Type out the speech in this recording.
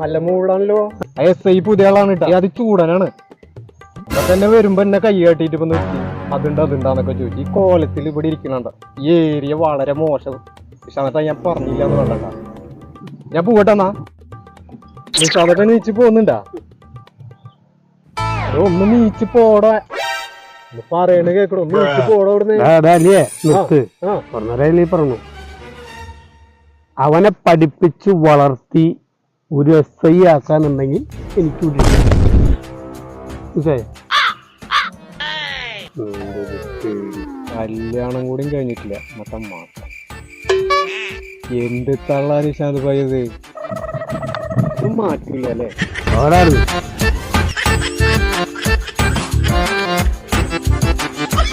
നല്ല മൂടാണല്ലോ. SI പുതിയ ആളാണ് കേട്ടോ. അത് ചൂടനാണ്. അപ്പൊ തന്നെ വരുമ്പോ എന്നെ കൈ കാട്ടിട്ട് ഇപ്പൊ നിർത്തി അതുണ്ടാന്നൊക്കെ ചോദിച്ചു. ഈ കോലത്തിൽ ഇവിടെ ഇരിക്കണണ്ട. ഈ ഏരിയ വളരെ മോശം. വിശാഖ ഞാൻ പറഞ്ഞില്ല എന്ന് വേണ്ട. ഞാൻ പോകട്ടെന്നാ. വിശാഖ നീച്ച് പോകുന്നുണ്ടാ? ഒന്ന് നീച്ച് പോടാ. പറയണ കേക്കണോ? നീച്ച് പോടാ ഇവിടുന്ന്. പറഞ്ഞു അവനെ പഠിപ്പിച്ച് വളർത്തി ഒരു SI ആക്കാന്നുണ്ടെങ്കിൽ എനിക്ക് കല്യാണം കൂടി കഴിഞ്ഞിട്ടില്ല. മൊത്തം മാസം എന്ത് തള്ളാ നിശാന്ത് പോയത് മാറ്റില്ല അല്ലേ?